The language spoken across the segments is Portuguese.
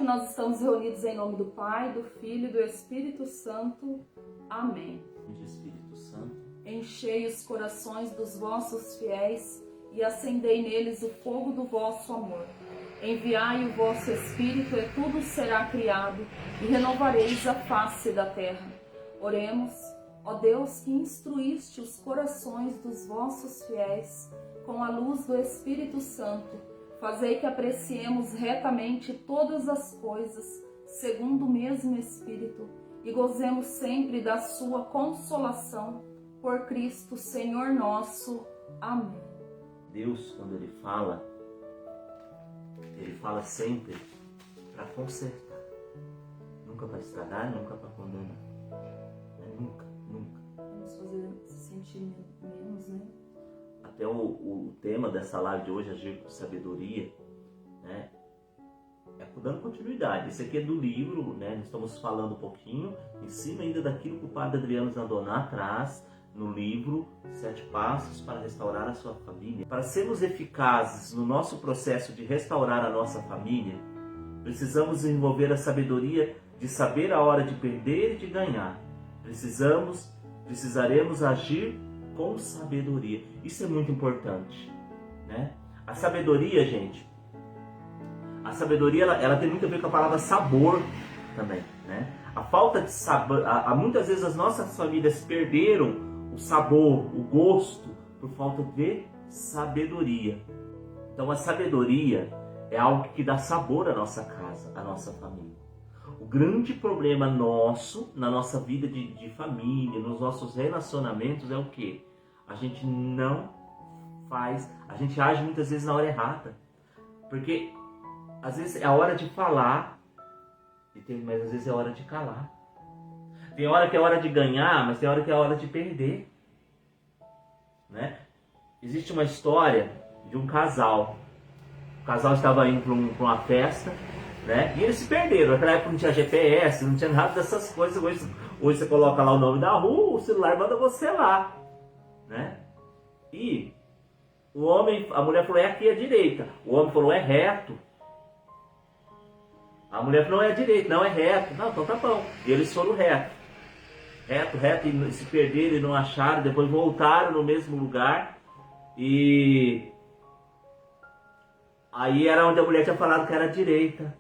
nós estamos reunidos em nome do Pai, do Filho e do Espírito Santo. Amém. Espírito Santo, enchei os corações dos vossos fiéis e acendei neles o fogo do vosso amor. Enviai o vosso Espírito e tudo será criado e renovareis a face da terra. Oremos, ó Deus, que instruíste os corações dos vossos fiéis com a luz do Espírito Santo. Fazei que apreciemos retamente todas as coisas, segundo o mesmo Espírito, e gozemos sempre da sua consolação, por Cristo Senhor nosso. Amém. Deus, quando Ele fala sempre para consertar. Nunca para estragar, nunca para condenar. Nunca. Vamos fazer se sentir menos, né? Até o tema dessa live de hoje, Agir com Sabedoria, né? Dando continuidade. Esse aqui é do livro, né? Nós estamos falando um pouquinho em cima ainda daquilo que o Padre Adriano Zandoná traz no livro 7 Passos para Restaurar a Sua Família. Para sermos eficazes no nosso processo de restaurar a nossa família, precisamos desenvolver a sabedoria de saber a hora de perder e de ganhar. Precisaremos agir com sabedoria. Isso é muito importante, né? A sabedoria, gente, ela tem muito a ver com a palavra sabor também, né? A falta de sabor, muitas vezes as nossas famílias perderam o sabor, o gosto, por falta de sabedoria. Então a sabedoria é algo que dá sabor à nossa casa, à nossa família. O grande problema nosso, na nossa vida de família, nos nossos relacionamentos é o quê? A gente age muitas vezes na hora errada. Porque às vezes é a hora de falar, mas às vezes é a hora de calar. Tem hora que é hora de ganhar, mas tem hora que é hora de perder, né? Existe uma história de um casal. O casal estava indo para uma festa, né? E eles se perderam. Naquela época não tinha GPS, não tinha nada dessas coisas. Hoje você coloca lá o nome da rua, o celular manda você lá, né? E a mulher falou, é aqui à direita. O homem falou, é reto. A mulher falou, não é direito, não é reto. Não, então tá bom. E eles foram reto, e se perderam e não acharam. Depois voltaram no mesmo lugar. E aí era onde a mulher tinha falado que era direita.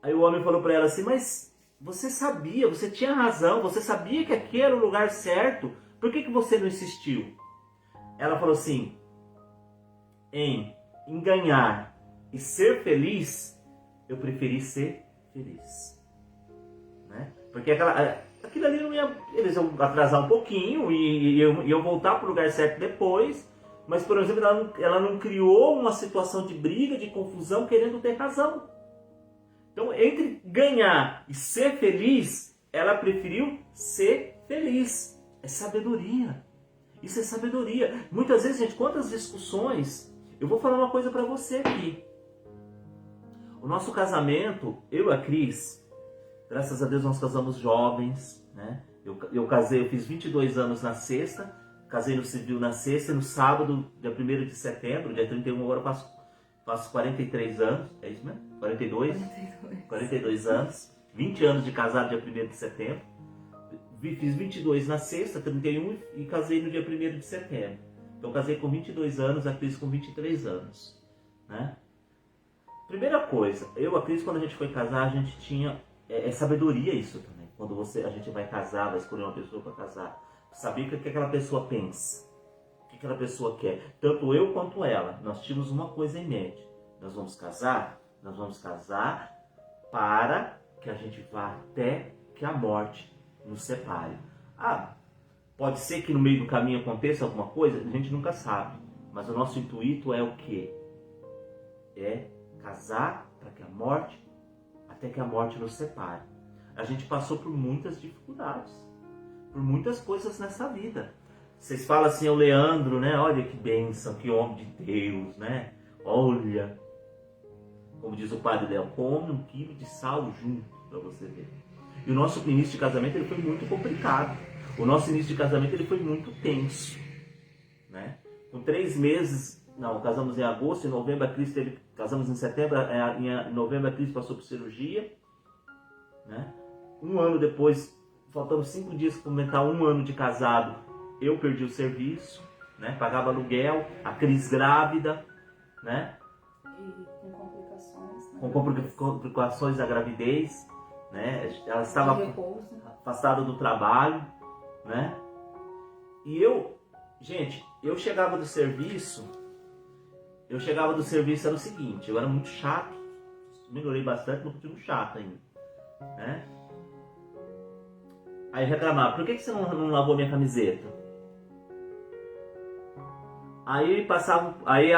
Aí o homem falou para ela assim, mas você sabia, você tinha razão, você sabia que aqui era o lugar certo. Por que você não insistiu? Ela falou assim, em ganhar e ser feliz, eu preferi ser feliz, né? Porque aquilo ali não ia, eles iam atrasar um pouquinho e iam voltar para o lugar certo depois, mas, por exemplo, ela não criou uma situação de briga, de confusão, querendo ter razão. Então, entre ganhar e ser feliz, ela preferiu ser feliz. É sabedoria. Isso é sabedoria. Muitas vezes, gente, quantas discussões... Eu vou falar uma coisa para você aqui. O nosso casamento, eu e a Cris, graças a Deus nós casamos jovens, né? Eu casei, eu fiz 22 anos na sexta, casei no civil na sexta, e no sábado, dia 1º de setembro, dia 31, agora eu faço 43 anos, é isso mesmo? 42 anos, 20 anos de casado dia 1º de setembro, fiz 22 na sexta, 31, e casei no dia 1º de setembro. Então casei com 22 anos, a Cris com 23 anos, né? Primeira coisa, eu e a Cris, quando a gente foi casar, a gente tinha sabedoria isso também. Quando a gente vai casar, vai escolher uma pessoa para casar, saber o que aquela pessoa pensa, o que aquela pessoa quer. Tanto eu quanto ela, nós tínhamos uma coisa em mente. Nós vamos casar para que a gente vá até que a morte nos separe. Pode ser que no meio do caminho aconteça alguma coisa, a gente nunca sabe. Mas o nosso intuito é o quê? É casar para que até que a morte nos separe. A gente passou por muitas dificuldades, por muitas coisas nessa vida. Vocês falam assim, o Leandro, né? Olha que bênção, que homem de Deus, né? Olha, como diz o padre Léo, come 1 quilo de sal junto, para você ver. E o nosso início de casamento ele foi muito complicado. O nosso início de casamento ele foi muito tenso, né? Com 3 meses, Não, casamos em agosto, em novembro a Cris teve... Casamos em setembro, em novembro a Cris passou por cirurgia. Né? Um ano depois, faltando 5 dias para completar 1 ano de casado, eu perdi o serviço, né? Pagava aluguel, a Cris grávida, né? E com complicações. Né? Com complicações da gravidez, né? Ela estava afastada do trabalho, né? E eu, gente, eu chegava do serviço, era o seguinte, eu era muito chato, melhorei bastante, mas continuo chato ainda, né? Aí eu reclamava, por que você não lavou minha camiseta? Aí passava, aí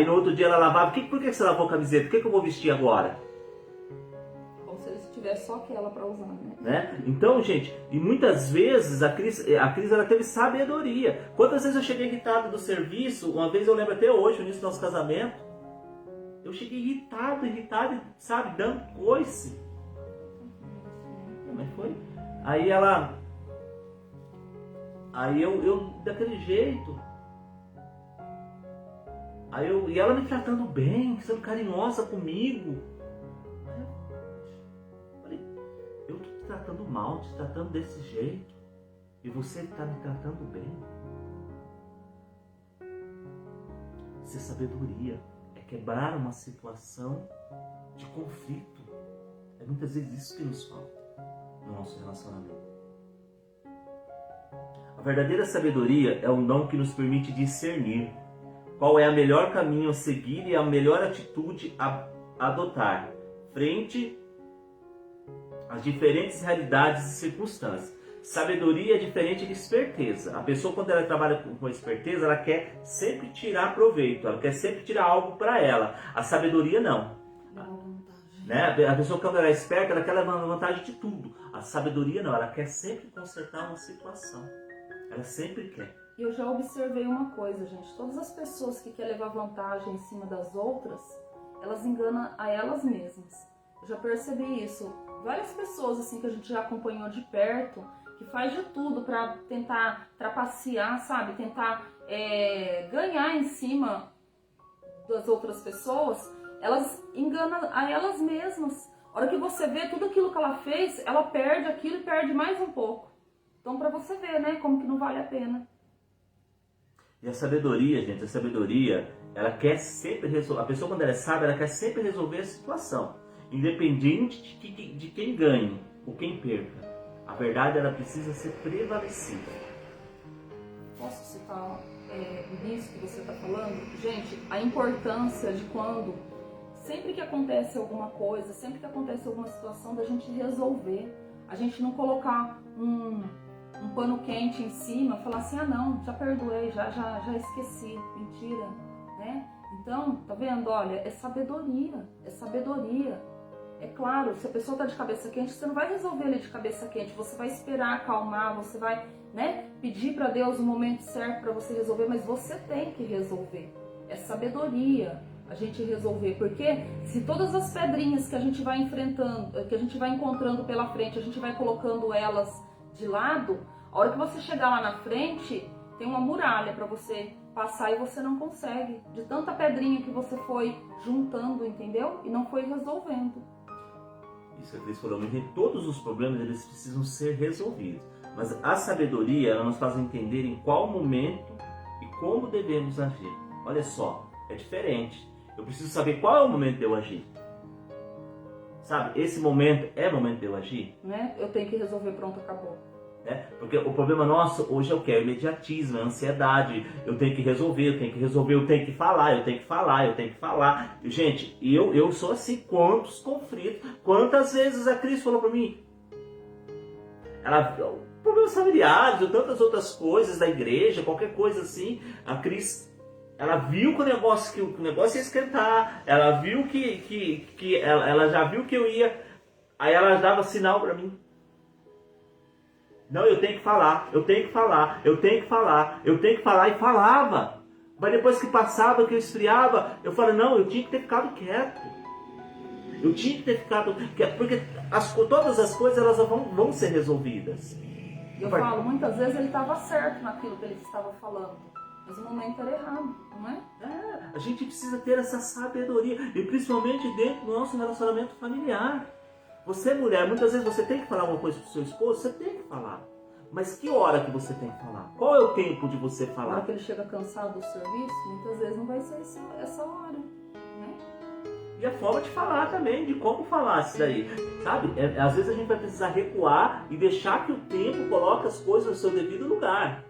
no outro dia ela lavava, por que você lavou a camiseta? Por que eu vou vestir agora? Como se eles tivessem só aquela para usar, né? Então, gente, e muitas vezes a Cris ela teve sabedoria. Quantas vezes eu cheguei irritado do serviço, uma vez eu lembro até hoje, no início do nosso casamento, eu cheguei irritado, sabe, dando coice. Mas foi. Aí eu daquele jeito. E ela me tratando bem, sendo carinhosa comigo. Aí eu falei, eu tô te tratando mal, te tratando desse jeito. E você está me tratando bem. Isso é sabedoria. É quebrar uma situação de conflito. É muitas vezes isso que nos falta no nosso relacionamento. A verdadeira sabedoria é um dom que nos permite discernir qual é o melhor caminho a seguir e a melhor atitude a adotar frente às diferentes realidades e circunstâncias. Sabedoria é diferente de esperteza. A pessoa, quando ela trabalha com esperteza, ela quer sempre tirar proveito, ela quer sempre tirar algo para ela. A sabedoria não. Né? A pessoa, quando ela é esperta, ela quer levar vantagem de tudo. A sabedoria não, ela quer sempre consertar uma situação. Ela sempre quer. E eu já observei uma coisa, gente. Todas as pessoas que querem levar vantagem em cima das outras, elas enganam a elas mesmas. Eu já percebi isso. Várias pessoas assim que a gente já acompanhou de perto, que faz de tudo para tentar trapacear, sabe? Tentar ganhar em cima das outras pessoas, elas enganam a elas mesmas. A hora que você vê tudo aquilo que ela fez, ela perde aquilo e perde mais um pouco. Então, para você ver, né, como que não vale a pena. E a sabedoria, gente, ela quer sempre resolver. A pessoa, quando ela é sábia, ela quer sempre resolver a situação, independente de quem ganhe ou quem perca. A verdade, ela precisa ser prevalecida. Posso citar nisso que você está falando? Gente, a importância de quando, sempre que acontece alguma coisa, sempre que acontece alguma situação, da gente resolver. A gente não colocar um pano quente em cima, falar assim, não, já perdoei, já esqueci. Mentira, né? Então, tá vendo? Olha, é sabedoria. É claro, se a pessoa tá de cabeça quente, você não vai resolver ele de cabeça quente, você vai esperar acalmar, você vai, né, pedir para Deus o momento certo para você resolver, mas você tem que resolver. É sabedoria a gente resolver, porque se todas as pedrinhas que a gente vai enfrentando, que a gente vai encontrando pela frente, a gente vai colocando elas de lado, a hora que você chegar lá na frente, tem uma muralha para você passar e você não consegue, de tanta pedrinha que você foi juntando, entendeu? E não foi resolvendo. Isso que a Cris falou, mas todos os problemas eles precisam ser resolvidos. Mas a sabedoria, ela nos faz entender em qual momento e como devemos agir. Olha só, é diferente. Eu preciso saber qual é o momento de eu agir. Sabe, esse momento é o momento de eu agir? Né? Eu tenho que resolver, pronto, acabou. Porque o problema nosso hoje é o que? É o imediatismo, é a ansiedade. Eu tenho que resolver, eu tenho que falar. Gente, eu sou assim, quantos conflitos, quantas vezes a Cris falou pra mim, problemas familiares, ou tantas outras coisas da igreja, qualquer coisa assim, a Cris, ela viu que o negócio ia esquentar, ela viu ela já viu que eu ia, aí ela dava sinal pra mim. Não, eu tenho que falar, e falava. Mas depois que passava, que eu esfriava, eu falei, não, eu tinha que ter ficado quieto. Porque todas as coisas elas vão ser resolvidas. Eu falo, muitas vezes ele estava certo naquilo que ele estava falando. Mas o momento era errado, não é? A gente precisa ter essa sabedoria, e principalmente dentro do nosso relacionamento familiar. Você, mulher, muitas vezes você tem que falar uma coisa pro seu esposo, você tem que falar. Mas que hora que você tem que falar? Qual é o tempo de você Na falar? hora que ele chega cansado do serviço, muitas vezes não vai ser essa hora, né? E a forma de falar também, de como falar isso daí. Sabe? Às vezes a gente vai precisar recuar e deixar que o tempo coloque as coisas no seu devido lugar.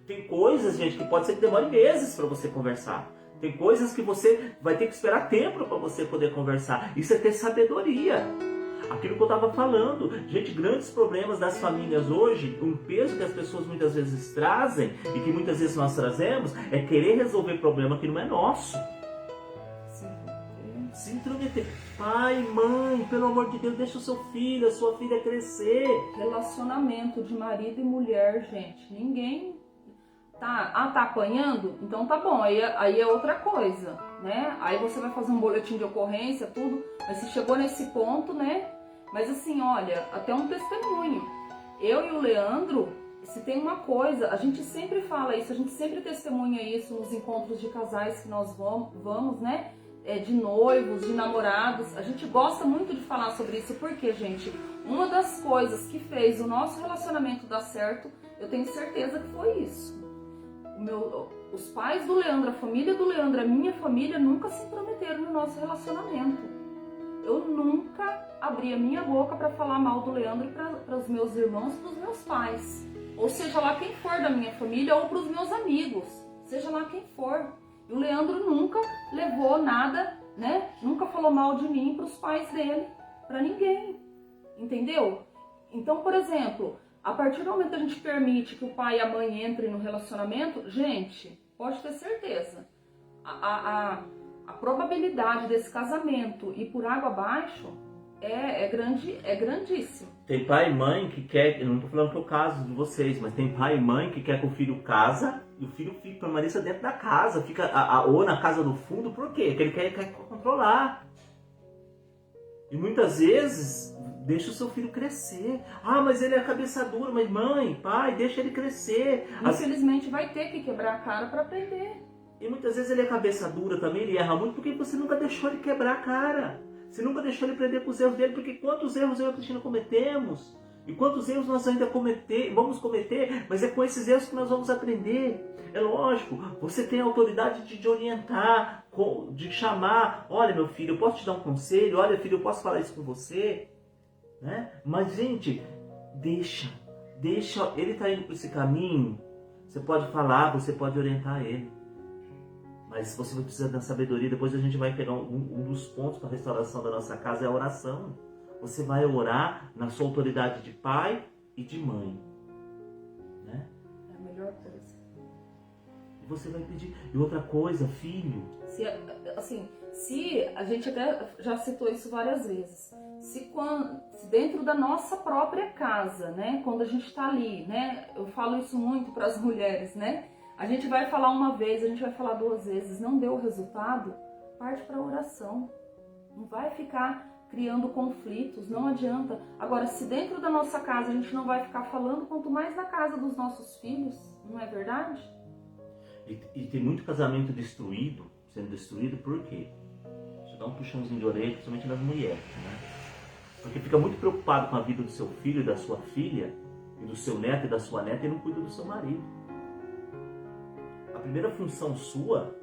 Tem coisas, gente, que pode ser que demore meses para você conversar. Tem coisas que você vai ter que esperar tempo para você poder conversar. Isso é ter sabedoria. Aquilo que eu estava falando. Gente, grandes problemas das famílias hoje, um peso que as pessoas muitas vezes trazem e que muitas vezes nós trazemos, é querer resolver problema que não é nosso. Se intrometer. Pai, mãe, pelo amor de Deus, deixa o seu filho, a sua filha crescer. Relacionamento de marido e mulher, gente. Ninguém tá apanhando? Então tá bom, aí é outra coisa, né? Aí você vai fazer um boletim de ocorrência, tudo. Mas se chegou nesse ponto, né? Mas assim, olha, até um testemunho. Eu e o Leandro, se tem uma coisa, a gente sempre fala isso, a gente sempre testemunha isso nos encontros de casais que nós vamos, né? De noivos, de namorados. A gente gosta muito de falar sobre isso, porque, gente, uma das coisas que fez o nosso relacionamento dar certo, eu tenho certeza que foi isso. Os pais do Leandro, a família do Leandro, a minha família nunca se intrometeram no nosso relacionamento. Eu nunca abri a minha boca para falar mal do Leandro para os meus irmãos e para os meus pais. Ou seja lá quem for da minha família ou para os meus amigos. Seja lá quem for. E o Leandro nunca levou nada, né? Nunca falou mal de mim para os pais dele, para ninguém. Entendeu? Então, por exemplo, a partir do momento que a gente permite que o pai e a mãe entrem no relacionamento, gente, pode ter certeza. A probabilidade desse casamento ir por água abaixo é grandíssima. Tem pai e mãe que quer, eu não estou falando que é o caso de vocês, mas tem pai e mãe que quer que o filho casa e o filho permaneça dentro da casa, fica ou na casa do fundo, por quê? Porque ele quer controlar. E muitas vezes deixa o seu filho crescer. Ah, mas ele é cabeça dura, mas mãe, pai, deixa ele crescer. Infelizmente vai ter que quebrar a cara para aprender. E muitas vezes ele é cabeça dura também, ele erra muito porque você nunca deixou ele quebrar a cara. Você nunca deixou ele aprender com os erros dele, porque quantos erros eu e a Cristina cometemos? E quantos erros nós ainda vamos cometer, mas é com esses erros que nós vamos aprender. É lógico, você tem a autoridade de orientar, de chamar. Olha, meu filho, eu posso te dar um conselho? Olha, filho, eu posso falar isso com você? Né? Mas, gente, deixa. Ele está indo por esse caminho. Você pode falar, você pode orientar ele. Mas você vai precisar da sabedoria. Depois a gente vai pegar um dos pontos para a restauração da nossa casa, é a oração. Você vai orar na sua autoridade de pai e de mãe. Né? É a melhor coisa. E você vai pedir. E outra coisa, filho. Se a gente até já citou isso várias vezes. Se dentro da nossa própria casa, né? Quando a gente está ali, né? Eu falo isso muito para as mulheres, né? A gente vai falar uma vez, a gente vai falar 2 vezes, não deu o resultado, parte para a oração. Não vai ficar criando conflitos, não adianta. Agora, se dentro da nossa casa a gente não vai ficar falando, quanto mais na casa dos nossos filhos, não é verdade? E tem muito casamento sendo destruído por quê? Deixa eu dar um puxãozinho de orelha, principalmente nas mulheres, né? Porque fica muito preocupado com a vida do seu filho e da sua filha, e do seu neto e da sua neta, e não cuida do seu marido. A primeira função sua,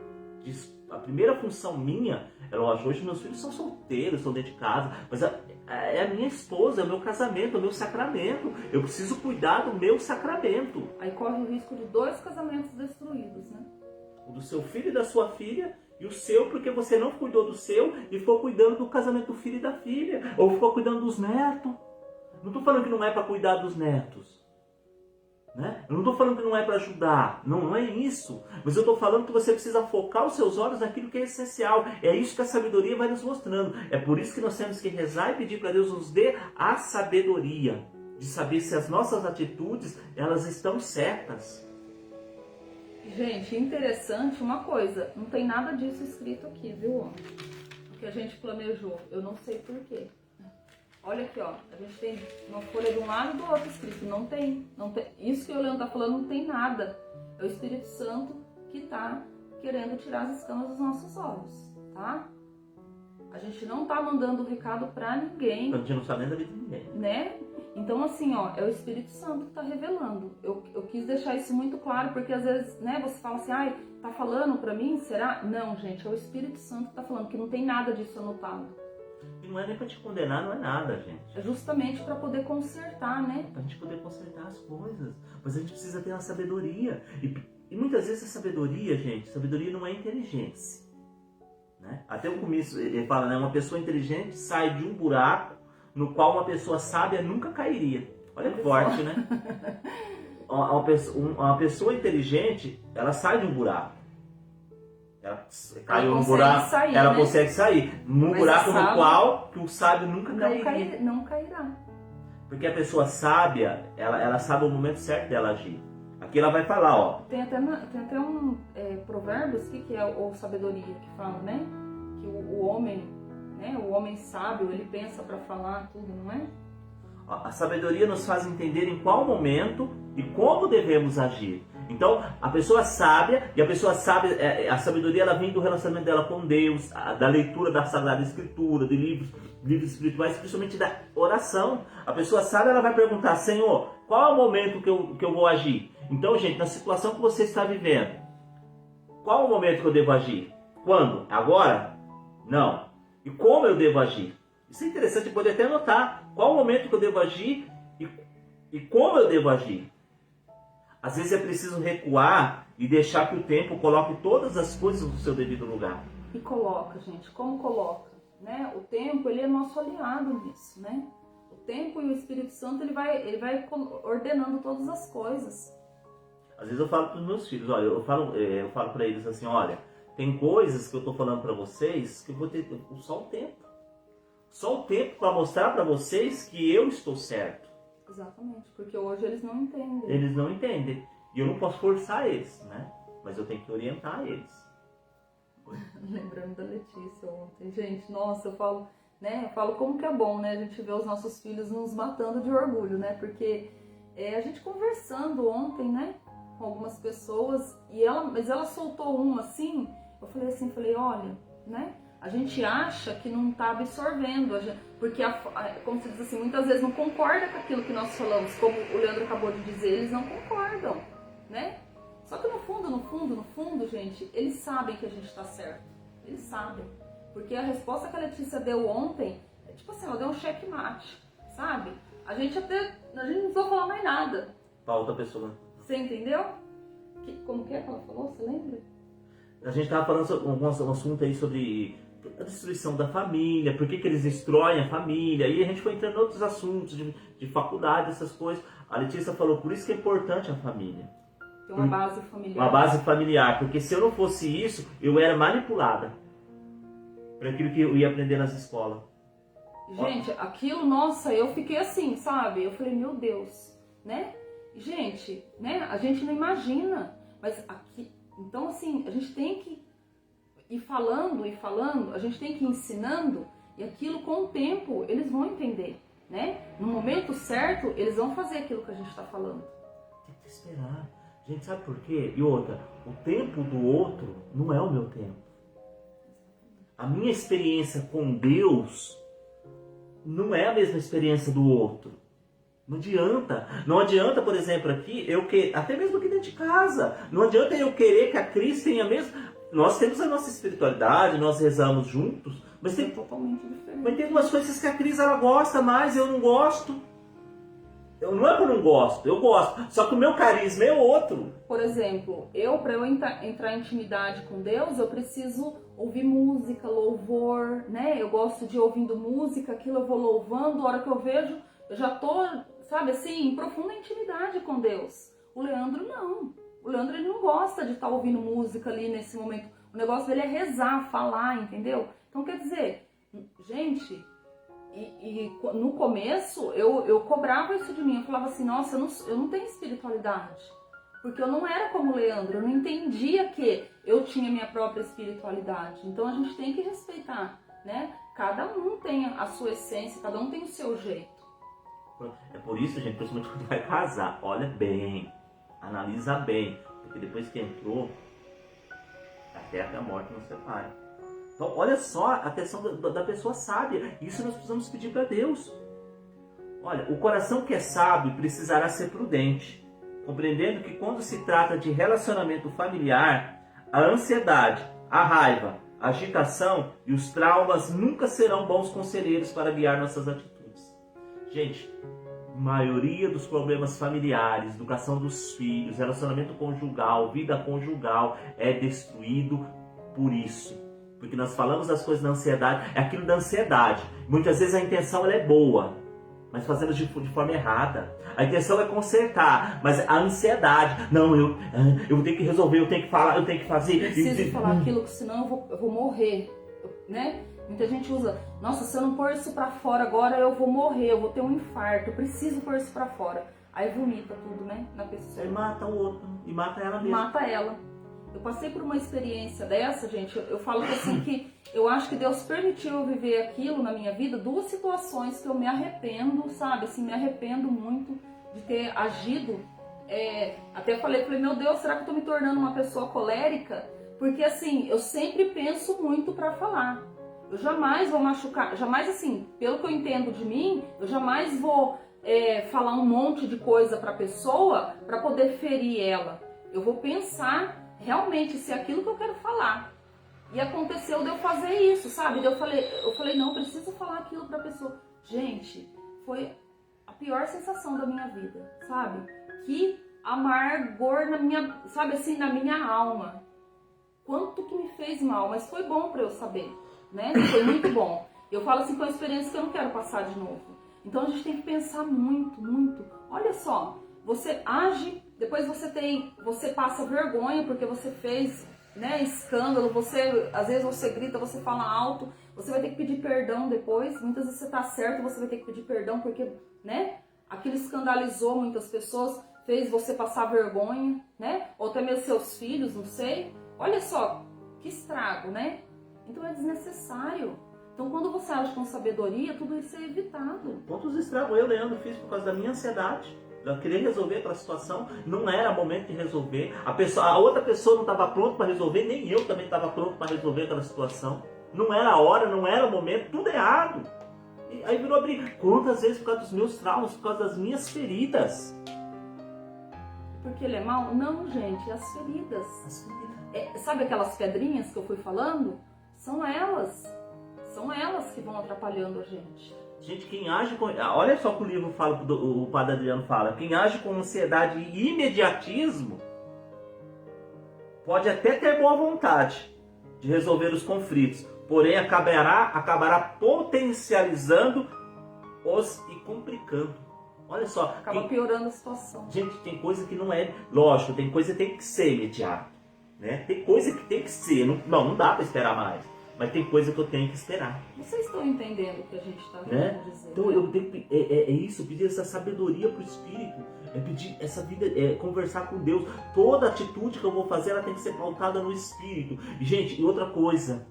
a primeira função minha, é lógico, hoje meus filhos são solteiros, estão dentro de casa, mas é a minha esposa, é o meu casamento, é o meu sacramento. Eu preciso cuidar do meu sacramento. Aí corre o risco de 2 casamentos destruídos, né? O do seu filho e da sua filha, e o seu porque você não cuidou do seu e ficou cuidando do casamento do filho e da filha, ou ficou cuidando dos netos. Não estou falando que não é para cuidar dos netos. Né? Eu não estou falando que não é para ajudar, não é isso. Mas eu estou falando que você precisa focar os seus olhos naquilo que é essencial. É isso que a sabedoria vai nos mostrando. É por isso que nós temos que rezar e pedir para Deus nos dê a sabedoria de saber se as nossas atitudes elas estão certas. Gente, interessante uma coisa, não tem nada disso escrito aqui, viu? O que a gente planejou, eu não sei porquê. Olha aqui, ó, a gente tem uma folha de um lado e do outro escrito, não tem. Isso que o Leandro tá falando não tem nada. É o Espírito Santo que está querendo tirar as escamas dos nossos olhos, tá? A gente não tá mandando recado pra ninguém. A gente não sabe nem da vida de ninguém. Né? Então, assim, ó, é o Espírito Santo que tá revelando. Eu quis deixar isso muito claro, porque às vezes, né, você fala assim, ai, tá falando pra mim, será? Não, gente, é o Espírito Santo que tá falando, que não tem nada disso anotado. E não é nem pra te condenar, não é nada, gente. É justamente pra poder consertar, né? Pra gente poder consertar as coisas. Mas a gente precisa ter uma sabedoria. E muitas vezes a sabedoria, gente, sabedoria não é inteligência. Né? Até o começo, ele fala, né? Uma pessoa inteligente sai de um buraco no qual uma pessoa sábia nunca cairia. Olha que forte, né? Uma pessoa inteligente, ela sai de um buraco. Ela caiu no buraco, sair, ela né? consegue sair. Num buraco no qual que o sábio nunca cairia. Não cairá. Porque a pessoa sábia, ela sabe o momento certo dela agir. Aqui ela vai falar, ó. Tem até um Provérbios, que é o sabedoria, que fala, né? Que o homem, né? O homem sábio, ele pensa para falar tudo, não é? A sabedoria nos faz entender em qual momento e como devemos agir. Então, a pessoa sábia, e a pessoa sábia, a sabedoria ela vem do relacionamento dela com Deus, da leitura da Sagrada Escritura, de livros espirituais, principalmente da oração. A pessoa sábia, ela vai perguntar, Senhor, qual é o momento que eu vou agir? Então, gente, na situação que você está vivendo, qual é o momento que eu devo agir? Quando? Agora? Não. E como eu devo agir? Isso é interessante, poder até anotar. Qual o momento que eu devo agir e como eu devo agir? Às vezes é preciso recuar e deixar que o tempo coloque todas as coisas no seu devido lugar. E coloca, gente, como coloca? Né? O tempo, ele é nosso aliado nisso, né? O tempo e o Espírito Santo, ele vai ordenando todas as coisas. Às vezes eu falo para os meus filhos, olha, eu falo para eles assim, olha, tem coisas que eu estou falando para vocês que eu vou ter só o tempo. Só o tempo para mostrar para vocês que eu estou certo. Exatamente, porque hoje eles não entendem. Eles não entendem. E eu não posso forçar eles, né? Mas eu tenho que orientar eles. Lembrando da Letícia ontem. Gente, nossa, eu falo como que é bom, né? A gente vê os nossos filhos nos matando de orgulho, né? Porque a gente conversando ontem, né? Com algumas pessoas, mas ela soltou uma assim, eu falei, olha, né? A gente acha que não está absorvendo, porque, como se diz assim, muitas vezes não concorda com aquilo que nós falamos, como o Leandro acabou de dizer, eles não concordam, né? Só que no fundo, gente, eles sabem que a gente está certo, eles sabem, porque a resposta que a Letícia deu ontem, tipo assim, ela deu um checkmate, sabe? A gente não precisou falar mais nada. Para outra pessoa. Você entendeu? Como que é que ela falou? Você lembra? A gente estava falando sobre um assunto aí sobre a destruição da família, por que eles destroem a família, e a gente foi entrando em outros assuntos de faculdade, essas coisas. A Letícia falou, por isso que é importante a família. Tem uma base familiar. Uma base familiar, porque se eu não fosse isso, eu era manipulada para aquilo que eu ia aprender nas escolas. Gente, aquilo, nossa, eu fiquei assim, sabe? Eu falei, meu Deus, né? Gente, né? A gente não imagina, mas aqui, então assim, a gente tem que ir falando, a gente tem que ir ensinando, e aquilo com o tempo eles vão entender, né? No momento certo, eles vão fazer aquilo que a gente está falando. Tem que esperar. Gente, sabe por quê? E outra, o tempo do outro não é o meu tempo. A minha experiência com Deus não é a mesma experiência do outro. Não adianta. Não adianta, por exemplo, aqui, até mesmo aqui dentro de casa, não adianta eu querer que a Cris tenha mesmo. Nós temos a nossa espiritualidade, nós rezamos juntos, mas tem totalmente diferente. Mas tem algumas coisas que a Cris ela gosta mais, eu não gosto. Não é que eu não gosto, eu gosto. Só que o meu carisma é outro. Por exemplo, para eu entrar em intimidade com Deus, eu preciso ouvir música, louvor, né? Eu gosto de ouvindo música, aquilo eu vou louvando, a hora que eu vejo, eu já tô, sabe assim, em profunda intimidade com Deus. O Leandro não. O Leandro ele não gosta de estar ouvindo música ali nesse momento. O negócio dele é rezar, falar, entendeu? Então quer dizer, gente, e no começo eu cobrava isso de mim. Eu falava assim, nossa, eu não tenho espiritualidade. Porque eu não era como o Leandro, eu não entendia que eu tinha minha própria espiritualidade. Então a gente tem que respeitar, né? Cada um tem a sua essência, cada um tem o seu jeito. É por isso, gente, principalmente quando vai casar, olha bem, analisa bem, porque depois que entrou, até a morte nos separe. Então, olha só a atenção da pessoa sábia. Isso nós precisamos pedir para Deus. Olha, o coração que é sábio precisará ser prudente, compreendendo que quando se trata de relacionamento familiar, a ansiedade, a raiva, a agitação e os traumas nunca serão bons conselheiros para guiar nossas atitudes. Gente, maioria dos problemas familiares, educação dos filhos, relacionamento conjugal, vida conjugal é destruído por isso. Porque nós falamos das coisas da ansiedade, é aquilo da ansiedade. Muitas vezes a intenção ela é boa, mas fazemos de forma errada. A intenção é consertar, mas a ansiedade, não, eu tenho que resolver, eu tenho que falar, eu tenho que fazer. Preciso falar aquilo, senão eu vou morrer, né? Muita gente usa, nossa, se eu não pôr isso pra fora agora, eu vou morrer, eu vou ter um infarto, eu preciso pôr isso pra fora. Aí vomita tudo, né, na pessoa. Aí mata o outro, e mata ela mesmo. Mata ela. Eu passei por uma experiência dessa, gente, eu falo assim que eu acho que Deus permitiu eu viver aquilo na minha vida, duas situações que eu me arrependo, sabe, assim, me arrependo muito de ter agido. Até falei, meu Deus, será que eu tô me tornando uma pessoa colérica? Porque assim, eu sempre penso muito pra falar. Eu jamais vou machucar, jamais assim, pelo que eu entendo de mim, eu jamais vou falar um monte de coisa pra pessoa pra poder ferir ela. Eu vou pensar realmente se é aquilo que eu quero falar. E aconteceu de eu fazer isso, sabe? Eu falei, não, eu preciso falar aquilo pra pessoa. Gente, foi a pior sensação da minha vida, sabe? Que amargor na minha, sabe assim, na minha alma. Quanto que me fez mal, mas foi bom pra eu saber, né? Foi muito bom. Eu falo assim, com a experiência que eu não quero passar de novo. Então a gente tem que pensar muito, muito. Olha só, você age, depois você passa vergonha porque você fez, né, escândalo, às vezes você grita, você fala alto, você vai ter que pedir perdão depois, muitas vezes você tá certo, você vai ter que pedir perdão porque, né, aquilo escandalizou muitas pessoas, fez você passar vergonha, né, ou até mesmo seus filhos, não sei. Olha só, que estrago, né? Então é desnecessário. Então quando você age com sabedoria, tudo isso é evitado. Quantos estragos eu, Leandro, fiz por causa da minha ansiedade? Eu queria resolver aquela situação, não era momento de resolver. A outra pessoa não estava pronta para resolver, nem eu também estava pronto para resolver aquela situação. Não era a hora, não era o momento, tudo errado. E aí virou briga. Quantas vezes por causa dos meus traumas, por causa das minhas feridas? Porque ele é mau? Não, gente, as feridas. As feridas. Sabe aquelas pedrinhas que eu fui falando? São elas que vão atrapalhando a gente. Gente, quem age com... Olha só o que o livro fala, o Padre Adriano fala. Quem age com ansiedade e imediatismo pode até ter boa vontade de resolver os conflitos, porém acabará potencializando-os e complicando. Olha só. Acaba piorando a situação. Gente, tem coisa que não é... Lógico, tem coisa que tem que ser imediato, né? Tem coisa que tem que ser. Não dá para esperar mais. Mas tem coisa que eu tenho que esperar. Vocês estão entendendo o que a gente está querendo dizer? Então eu tenho que, isso, pedir essa sabedoria para o Espírito. É pedir essa vida, conversar com Deus. Toda atitude que eu vou fazer, ela tem que ser pautada no Espírito. E, gente, e outra coisa.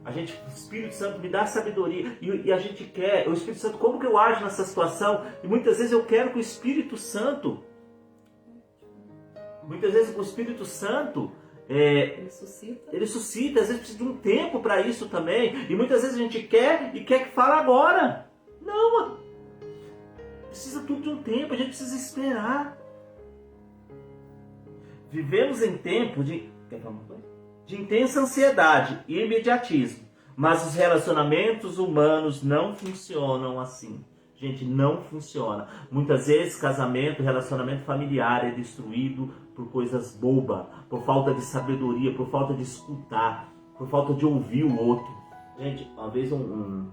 O Espírito Santo me dá sabedoria. E a gente quer, o Espírito Santo, como que eu ajo nessa situação? E muitas vezes eu quero que o Espírito Santo... Muitas vezes o Espírito Santo... Ele suscita, às vezes precisa de um tempo para isso também. E muitas vezes a gente quer que fale agora. Não, precisa tudo de um tempo, a gente precisa esperar. Vivemos em tempo de intensa ansiedade e imediatismo. Mas os relacionamentos humanos não funcionam assim. Gente, não funciona. Muitas vezes casamento, relacionamento familiar é destruído por coisas bobas, por falta de sabedoria, por falta de escutar, por falta de ouvir o outro. Gente, uma vez um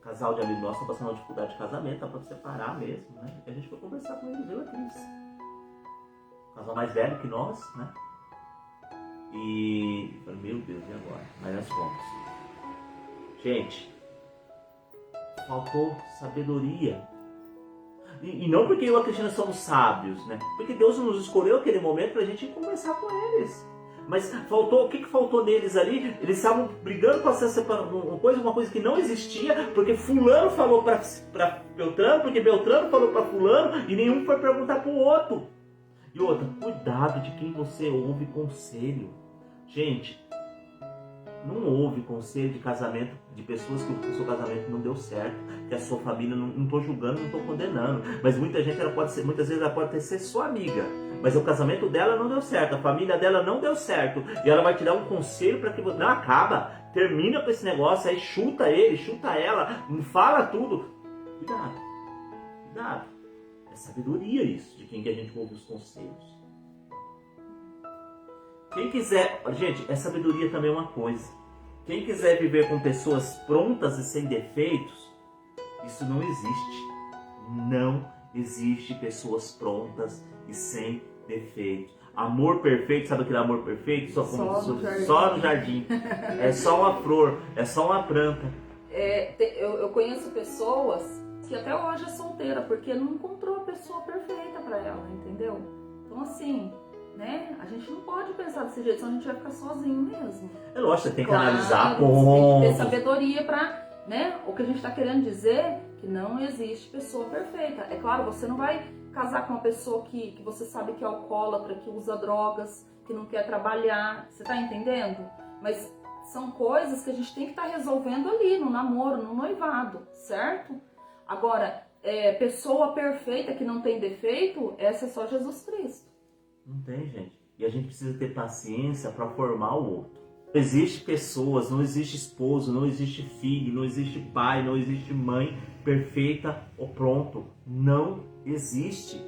casal de amigos nossos passando uma dificuldade de casamento, tá para separar mesmo, né? E a gente foi conversar com eles, eu e a Cris. Casal mais velho que nós, né? E eu falei, meu Deus, e agora? Mas nós fomos. Gente, faltou sabedoria. E não porque eu e a Cristina somos sábios, né? Porque Deus nos escolheu aquele momento pra gente ir conversar com eles. Mas faltou, o que faltou neles ali? Eles estavam brigando para ser uma coisa que não existia, porque fulano falou para Beltrano, porque Beltrano falou para fulano, e nenhum foi perguntar pro outro. E outra, cuidado de quem você ouve conselho. Gente, não houve conselho de casamento de pessoas que o seu casamento não deu certo, que a sua família, não estou julgando, não estou condenando, mas muita gente, muitas vezes ela pode ser sua amiga, mas o casamento dela não deu certo, a família dela não deu certo, e ela vai te dar um conselho para que você, não, acaba, termina com esse negócio, aí chuta ele, chuta ela, fala tudo. Cuidado, cuidado, é sabedoria isso, de quem que a gente ouve os conselhos. Quem quiser, gente, é sabedoria também é uma coisa. Quem quiser viver com pessoas prontas e sem defeitos, isso não existe. Não existe pessoas prontas e sem defeitos. Amor perfeito, sabe aquele amor perfeito? Só no jardim. É só uma flor, é só uma planta. Eu conheço pessoas que até hoje é solteira, porque não encontrou a pessoa perfeita para ela, entendeu? Então assim... né? A gente não pode pensar desse jeito, senão a gente vai ficar sozinho mesmo. É lógico, você tem que Você analisar tem que ter sabedoria para, né? O que a gente está querendo dizer é que não existe pessoa perfeita. É claro, você não vai casar com uma pessoa que você sabe que é alcoólatra, que usa drogas, que não quer trabalhar. Você tá entendendo? Mas são coisas que a gente tem que estar resolvendo ali, no namoro, no noivado, certo? Agora, pessoa perfeita que não tem defeito, essa é só Jesus Cristo. Não tem, gente. E a gente precisa ter paciência para formar o outro. Não existe pessoas, não existe esposo, não existe filho, não existe pai, não existe mãe perfeita ou pronto. Não existe.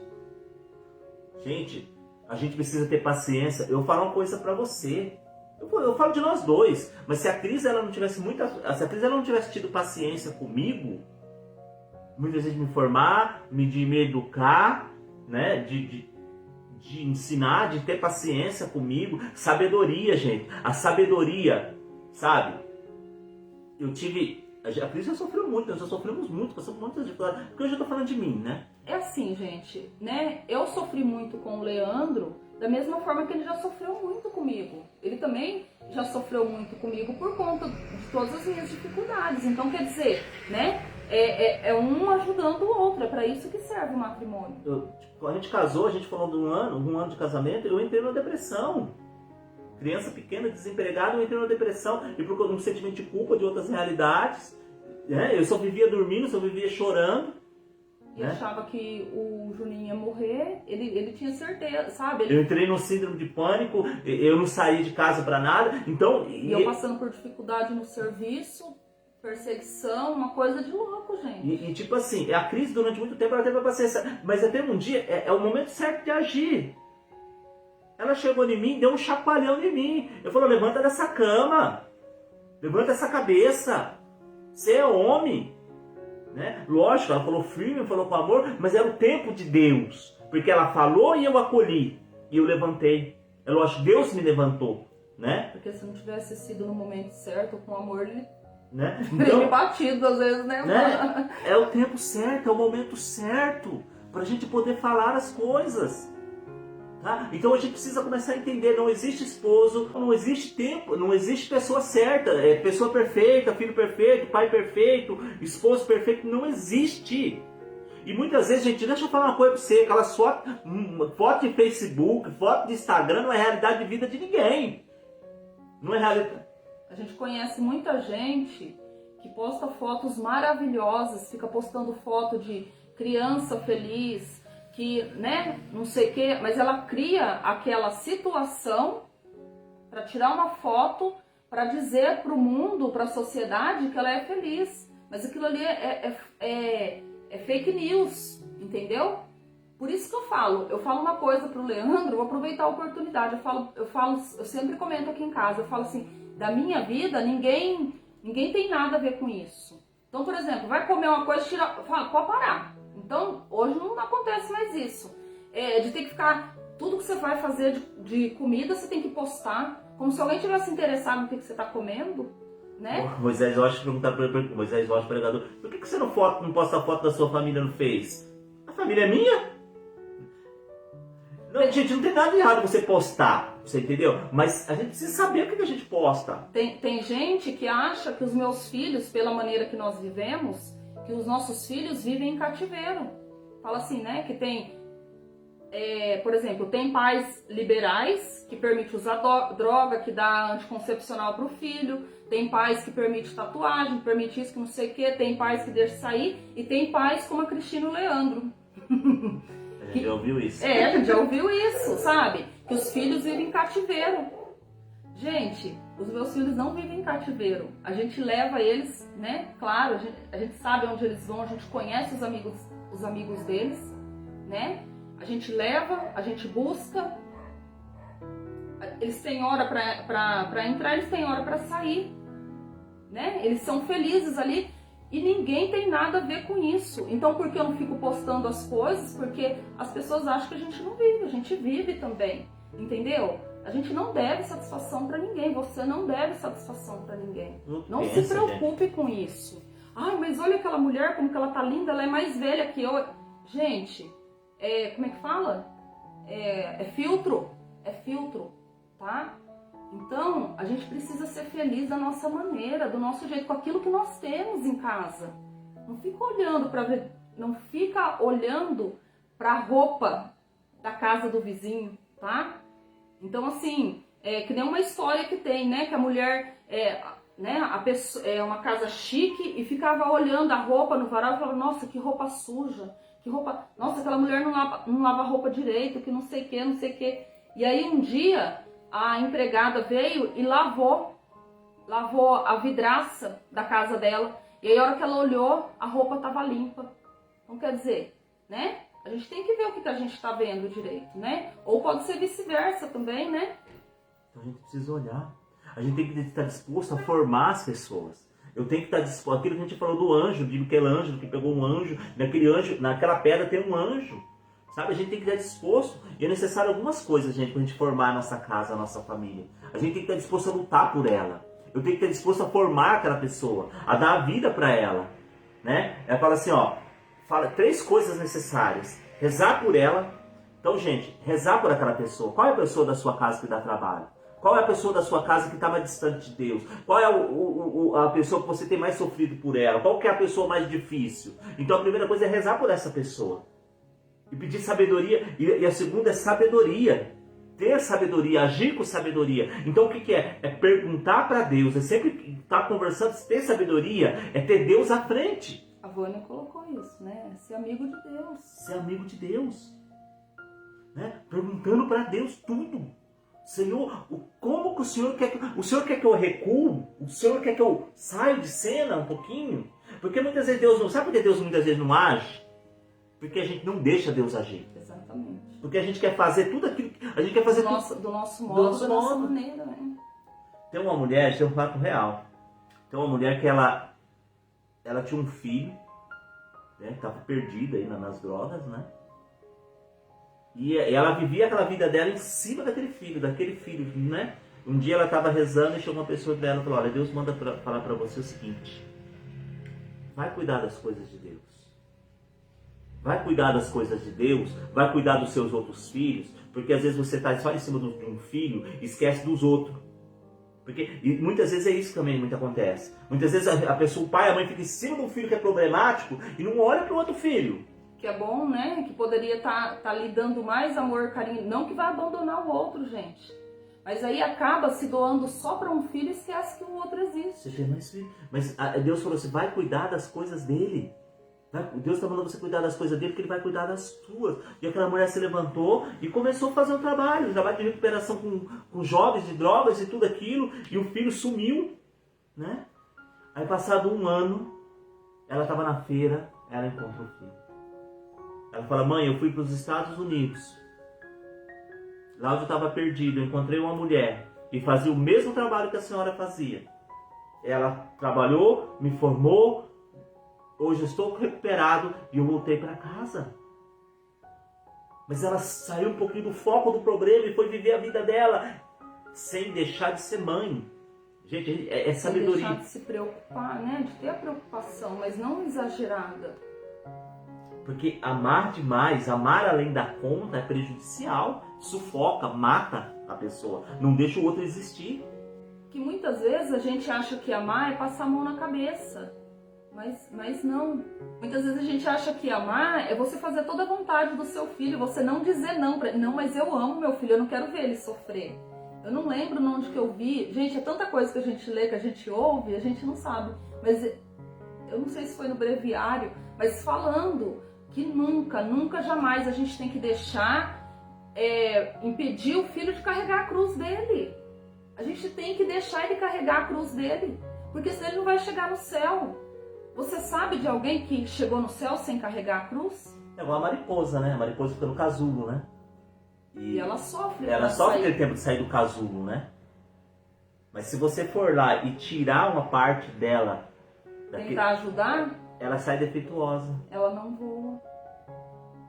Gente, a gente precisa ter paciência. Eu falo uma coisa para você. Eu falo de nós dois. Mas se a Cris ela não tivesse tido paciência comigo, muitas vezes me formar, de me educar, né? De ensinar, de ter paciência comigo, sabedoria, gente. A sabedoria, sabe? A Cris já sofreu muito, nós já sofremos muito, passamos muitas dificuldades, porque hoje eu tô falando de mim, né? É assim, gente, né? Eu sofri muito com o Leandro, da mesma forma que ele já sofreu muito comigo. Ele também já sofreu muito comigo por conta de todas as minhas dificuldades. Então, quer dizer, né? É um ajudando o outro, é para isso que serve o matrimônio. Quando a gente casou, a gente falou de um ano de casamento, eu entrei numa depressão. Criança pequena, desempregada, eu entrei numa depressão. E por um sentimento de culpa de outras realidades. Né? Eu só vivia dormindo, só vivia chorando. E né? Achava que o Juninho ia morrer, ele tinha certeza, sabe? Eu entrei num síndrome de pânico, eu não saí de casa para nada. Então, e eu passando por dificuldade no serviço, perseguição, uma coisa de louco, gente. E tipo assim, a crise durante muito tempo ela teve a paciência, mas até um dia é o momento certo de agir. Ela chegou em mim, deu um chacoalhão em mim. Eu falei, levanta dessa cama, levanta essa cabeça, você é homem. Né? Lógico, ela falou firme, falou com amor, mas era o tempo de Deus. Porque ela falou e eu acolhi, e eu levantei. É lógico, Deus me levantou. Né? Porque se não tivesse sido no momento certo, com amor, ele... Né? Então, batido às vezes, né? É o tempo certo, é o momento certo para a gente poder falar as coisas. Tá? Então a gente precisa começar a entender, não existe esposo, não existe tempo, não existe pessoa certa, pessoa perfeita, filho perfeito, pai perfeito, esposo perfeito, não existe. E muitas vezes, gente, deixa eu falar uma coisa para você, aquelas foto de Facebook, foto de Instagram não é realidade de vida de ninguém. Não é realidade. A gente conhece muita gente que posta fotos maravilhosas, fica postando foto de criança feliz, que, né, não sei o que, mas ela cria aquela situação para tirar uma foto, para dizer para o mundo, para a sociedade que ela é feliz. Mas aquilo ali é fake news, entendeu? Por isso que eu falo uma coisa pro Leandro, vou aproveitar a oportunidade, eu sempre comento aqui em casa, eu falo assim, da minha vida, ninguém tem nada a ver com isso. Então, por exemplo, vai comer uma coisa, fala, pode parar. Então, hoje não acontece mais isso. De ter que ficar, tudo que você vai fazer de comida, você tem que postar, como se alguém tivesse interessado no que você está comendo, né? Moisés Rocha perguntar para ele, Moisés Rocha, pregador, por que você não posta a foto da sua família no Face? A família é minha? Não, gente, não tem nada de errado você postar, você entendeu? Mas a gente precisa saber o que a gente posta. Tem gente que acha que os meus filhos, pela maneira que nós vivemos, que os nossos filhos vivem em cativeiro. Fala assim, né, que tem por exemplo, tem pais liberais que permitem usar droga, que dá anticoncepcional para o filho, tem pais que permitem tatuagem, que permite isso, que não sei o que, tem pais que deixam sair, e tem pais como a Cristina e o Leandro. A gente já ouviu isso. A gente já ouviu isso, sabe? Que os filhos vivem em cativeiro. Gente, os meus filhos não vivem em cativeiro. A gente leva eles, né? Claro, a gente sabe onde eles vão, a gente conhece os amigos deles, né? A gente leva, a gente busca. Eles têm hora para entrar, eles têm hora para sair, né? Eles são felizes ali e ninguém tem nada a ver com isso. Então, por que eu não fico postando as coisas? Porque as pessoas acham que a gente não vive, a gente vive também, entendeu? A gente não deve satisfação para ninguém, você não deve satisfação para ninguém. Não se preocupe com isso. Ai, mas olha aquela mulher, como que ela tá linda, ela é mais velha que eu. Gente, como é que fala? É filtro, tá? Então, a gente precisa ser feliz da nossa maneira, do nosso jeito, com aquilo que nós temos em casa. Não fica olhando para a roupa da casa do vizinho, tá? Então, assim, que nem uma história que tem, né? Que a mulher, a pessoa, uma casa chique e ficava olhando a roupa no varal e falava, nossa, que roupa suja, que roupa... Nossa, aquela mulher não lava a roupa direito, que não sei o que, não sei o que. E aí, um dia, a empregada veio e lavou a vidraça da casa dela. E aí, a hora que ela olhou, a roupa estava limpa. Então, quer dizer, né? A gente tem que ver o que a gente está vendo direito, né? Ou pode ser vice-versa também, né? Então a gente precisa olhar. A gente tem que estar disposto a formar as pessoas. Eu tenho que estar disposto. Aquilo que a gente falou do anjo, de aquele anjo que pegou um anjo, naquela pedra tem um anjo. Sabe? A gente tem que estar disposto. E é necessário algumas coisas, gente, para a gente formar a nossa casa, a nossa família. A gente tem que estar disposto a lutar por ela. Eu tenho que estar disposto a formar aquela pessoa, a dar a vida para ela. Né? Ela fala assim, fala 3 coisas necessárias. Rezar por ela. Então, gente, rezar por aquela pessoa. Qual é a pessoa da sua casa que dá trabalho? Qual é a pessoa da sua casa que está mais distante de Deus? Qual é a pessoa que você tem mais sofrido por ela? Qual que é a pessoa mais difícil? Então, a primeira coisa é rezar por essa pessoa. E pedir sabedoria. E a segunda é sabedoria. Ter sabedoria, agir com sabedoria. Então, o que é? É perguntar para Deus. É sempre estar conversando. Ter sabedoria é ter Deus à frente. A Vânia colocou isso, né? Ser amigo de Deus. Ser amigo de Deus. Né? Perguntando para Deus tudo. Senhor, como que o Senhor quer que... O Senhor quer que eu recue? O Senhor quer que eu saia de cena um pouquinho? Porque muitas vezes Deus não... Sabe por que Deus muitas vezes não age? Porque a gente não deixa Deus agir. Exatamente. Porque a gente quer fazer tudo aquilo... A gente quer fazer do nosso modo, da nossa maneira, né? Tem uma mulher, tem um fato real. Tem uma mulher que ela tinha um filho, né, que estava perdido aí nas drogas, né? E ela vivia aquela vida dela em cima daquele filho, né? Um dia ela estava rezando e chegou uma pessoa dela e falou, olha, Deus manda falar para você o seguinte, vai cuidar das coisas de Deus. Vai cuidar das coisas de Deus, vai cuidar dos seus outros filhos, porque às vezes você está só em cima de um filho e esquece dos outros. E muitas vezes é isso que também muito acontece. Muitas vezes a pessoa, o pai, a mãe fica em cima de um filho que é problemático e não olha para o outro filho. Que é bom, né? Que poderia tá lhe dando mais amor, carinho. Não que vai abandonar o outro, gente. Mas aí acaba se doando só para um filho e esquece que o outro existe. Você tem mais filho. Mas Deus falou assim, vai cuidar das coisas dele. Deus está mandando você cuidar das coisas dele, porque ele vai cuidar das suas. E aquela mulher se levantou e começou a fazer um trabalho de recuperação com jovens de drogas e tudo aquilo. E o filho sumiu, né? Aí passado um ano, ela estava na feira, ela encontra o filho. Ela fala, mãe, eu fui para os Estados Unidos. Lá onde eu estava perdido, eu encontrei uma mulher que fazia o mesmo trabalho que a senhora fazia. Ela trabalhou, me formou, hoje eu estou recuperado e eu voltei para casa. Mas ela saiu um pouquinho do foco do problema e foi viver a vida dela sem deixar de ser mãe. Gente, é sabedoria. Sem deixar de se preocupar, né? De ter a preocupação, mas não exagerada. Porque amar demais, amar além da conta é prejudicial, sufoca, mata a pessoa, não deixa o outro existir. Que muitas vezes a gente acha que amar é passar a mão na cabeça. Mas não. Muitas vezes a gente acha que amar é você fazer toda a vontade do seu filho, você não dizer não pra ele. Não, mas eu amo meu filho, eu não quero ver ele sofrer. Eu não lembro onde que eu vi. Gente, é tanta coisa que a gente lê, que a gente ouve, a gente não sabe. Mas eu não sei se foi no breviário, mas falando que nunca, jamais a gente tem que deixar impedir o filho de carregar a cruz dele. A gente tem que deixar ele carregar a cruz dele, porque senão ele não vai chegar no céu. Você sabe de alguém que chegou no céu sem carregar a cruz? É igual a mariposa, né? A mariposa fica no casulo, né? E ela sofre. Ela sofre aquele tempo de sair do casulo, né? Mas se você for lá e tirar uma parte dela... Tentar ajudar? Ela sai defeituosa. Ela não voa.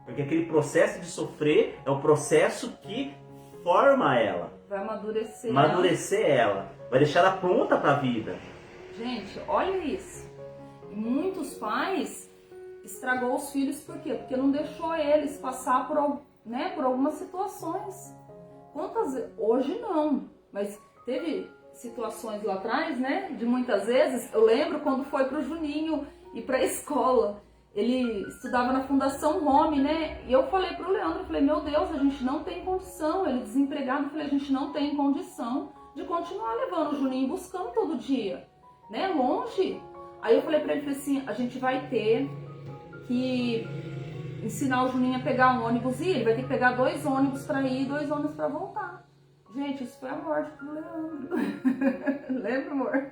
Porque aquele processo de sofrer é o processo que forma ela. Vai amadurecer. Amadurecer ela. Vai deixar ela pronta para a vida. Gente, olha isso. E muitos pais estragou os filhos por quê? Porque não deixou eles passar por algumas situações. Hoje não, mas teve situações lá atrás, né? De muitas vezes, eu lembro quando foi pro Juninho ir pra escola. Ele estudava na Fundação Home, né? E eu falei pro Leandro, eu falei, meu Deus, a gente não tem condição. Ele desempregado, eu falei, a gente não tem condição de continuar levando o Juninho buscando todo dia, né? Longe. Aí eu falei pra ele, falei assim, a gente vai ter que ensinar o Juninho a pegar um ônibus e ele vai ter que pegar 2 ônibus pra ir e 2 ônibus pra voltar. Gente, isso foi a morte do Leandro. Lembra, amor?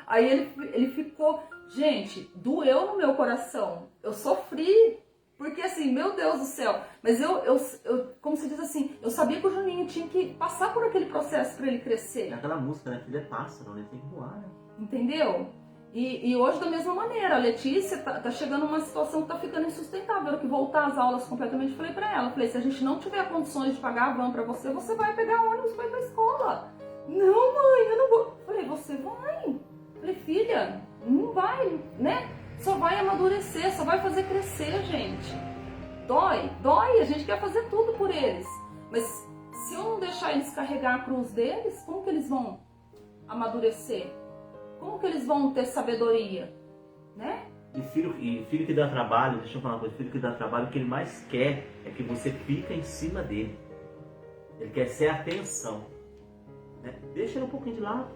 Aí ele ficou... Gente, doeu no meu coração. Eu sofri. Porque assim, meu Deus do céu. Mas eu como se diz assim, eu sabia que o Juninho tinha que passar por aquele processo para ele crescer. É aquela música, né? Filho é pássaro, ele tem que voar, né? Entendeu? E hoje da mesma maneira, a Letícia tá chegando numa situação que tá ficando insustentável. Eu que voltar às aulas completamente, falei pra ela, falei, se a gente não tiver condições de pagar a van pra você, você vai pegar ônibus pra ir pra escola. Não, mãe, eu não vou. Falei, você vai. Falei, filha, não vai, né? Só vai amadurecer, só vai fazer crescer, gente. Dói, a gente quer fazer tudo por eles. Mas se eu não deixar eles carregar a cruz deles, como que eles vão amadurecer? Como que eles vão ter sabedoria, né? E filho que dá trabalho, deixa eu falar uma coisa, filho que dá trabalho, o que ele mais quer é que você fique em cima dele. Ele quer ser a atenção. Né? Deixa ele um pouquinho de lado.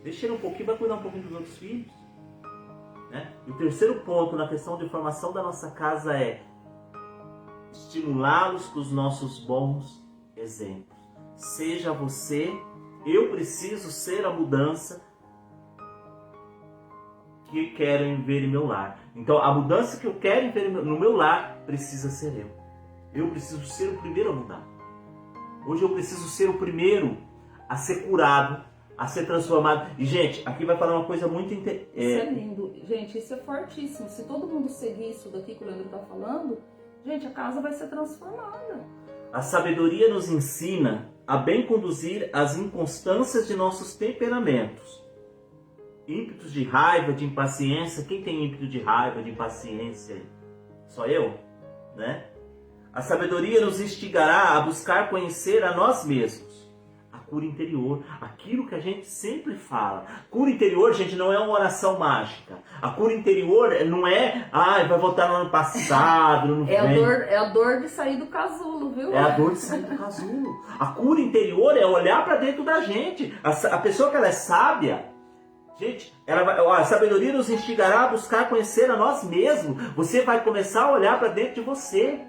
Deixa ele um pouquinho, vai cuidar um pouquinho dos outros filhos. Né? E o terceiro ponto na questão de formação da nossa casa é estimulá-los com os nossos bons exemplos. Seja você, eu preciso ser a mudança que quero ver em meu lar. Então, a mudança que eu quero ver no meu lar precisa ser eu. Eu preciso ser o primeiro a mudar. Hoje eu preciso ser o primeiro a ser curado, a ser transformado. E, gente, aqui vai falar uma coisa muito interessante. Isso é lindo. Gente, isso é fortíssimo. Se todo mundo seguir isso daqui que o Leandro está falando, gente, a casa vai ser transformada. A sabedoria nos ensina a bem conduzir as inconstâncias de nossos temperamentos. Ímpetos de raiva, de impaciência. Quem tem ímpeto de raiva, de impaciência? Só eu? Né? A sabedoria nos instigará a buscar conhecer a nós mesmos. A cura interior. Aquilo que a gente sempre fala. Cura interior, gente, não é uma oração mágica. A cura interior não é... vai voltar no ano passado, no ano é a dor de sair do casulo, viu? É a dor de sair do casulo. A cura interior é olhar para dentro da gente. A pessoa que ela é sábia... Gente, a sabedoria nos instigará a buscar conhecer a nós mesmos. Você vai começar a olhar para dentro de você.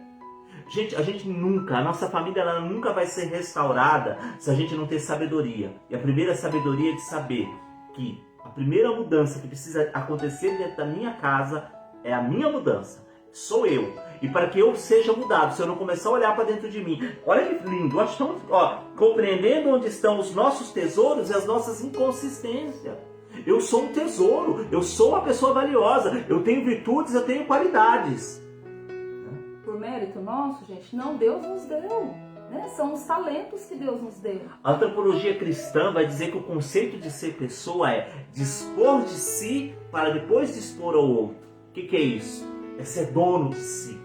Gente, a nossa família ela nunca vai ser restaurada se a gente não ter sabedoria. E a primeira sabedoria é de saber que a primeira mudança que precisa acontecer dentro da minha casa é a minha mudança. Sou eu. E para que eu seja mudado, se eu não começar a olhar para dentro de mim. Olha que lindo. Nós estamos compreendendo onde estão os nossos tesouros e as nossas inconsistências. Eu sou um tesouro, eu sou uma pessoa valiosa, eu tenho virtudes, eu tenho qualidades. Por mérito nosso, gente, não, Deus nos deu. Né? São os talentos que Deus nos deu. A antropologia cristã vai dizer que o conceito de ser pessoa é dispor de si para depois dispor ao outro. O que é isso? É ser dono de si.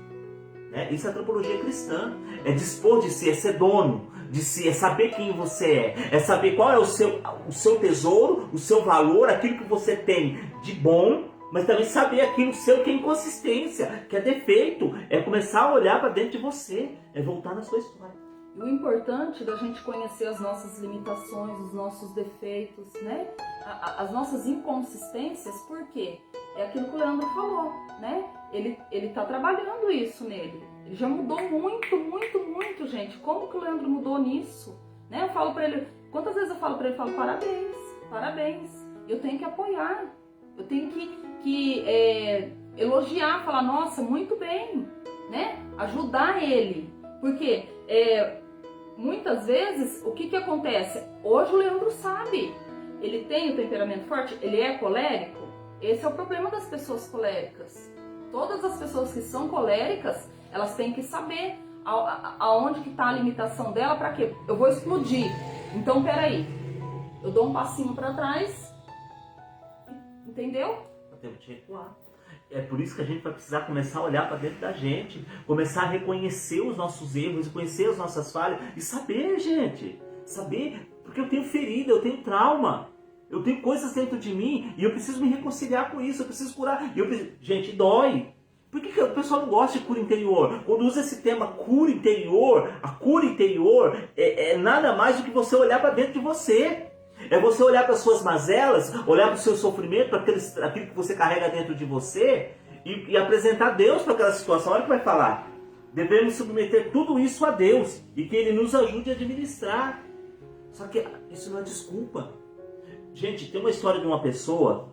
Né? Isso é antropologia cristã. É dispor de si, é ser dono de si, é saber quem você é saber qual é o seu tesouro, o seu valor, aquilo que você tem de bom, mas também saber aquilo seu que é inconsistência, que é defeito, é começar a olhar para dentro de você, é voltar na sua história. E o importante da gente conhecer as nossas limitações, os nossos defeitos, né? As nossas inconsistências, por quê? É aquilo que o Leandro falou, né? Ele tá trabalhando isso nele. Ele já mudou muito, muito, muito, gente. Como que o Leandro mudou nisso? Né? Eu falo pra ele, quantas vezes eu falo pra ele, parabéns, parabéns. Eu tenho que apoiar, eu tenho que elogiar, falar, nossa, muito bem, né? Ajudar ele. Porque muitas vezes, o que acontece? Hoje o Leandro sabe, ele tem o temperamento forte, ele é colérico. Esse é o problema das pessoas coléricas. Todas as pessoas que são coléricas, elas têm que saber aonde que está a limitação dela, para quê? Eu vou explodir. Então, peraí, eu dou um passinho para trás, entendeu? Temos que recuar. É por isso que a gente vai precisar começar a olhar para dentro da gente, começar a reconhecer os nossos erros, reconhecer as nossas falhas e saber, gente, saber, porque eu tenho ferida, eu tenho trauma, eu tenho coisas dentro de mim e eu preciso me reconciliar com isso, eu preciso curar. Gente, dói. Por que o pessoal não gosta de cura interior? Quando usa esse tema cura interior, a cura interior é nada mais do que você olhar para dentro de você. É você olhar para as suas mazelas, olhar para o seu sofrimento, para aquilo que você carrega dentro de você e apresentar Deus para aquela situação. Olha o que vai falar. Devemos submeter tudo isso a Deus e que Ele nos ajude a administrar. Só que isso não é desculpa. Gente, tem uma história de uma pessoa.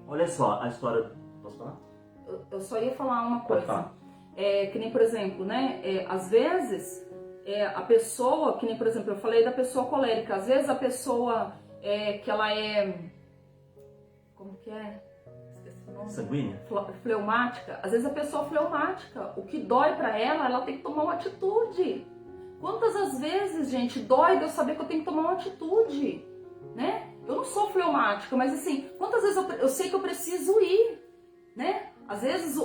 Olha só a história. Posso falar? Eu só ia falar uma Pode coisa. falar. Que nem, por exemplo, né? Às vezes, a pessoa, que nem, por exemplo, eu falei da pessoa colérica. Às vezes a pessoa que ela é... Como que é? Esqueci o nome. Sanguínea? Fleumática. Às vezes a pessoa fleumática, o que dói pra ela tem que tomar uma atitude. Quantas as vezes, gente, dói de eu saber que eu tenho que tomar uma atitude, né? Eu não sou fleumática, mas assim, quantas vezes eu sei que eu preciso ir, né? Às vezes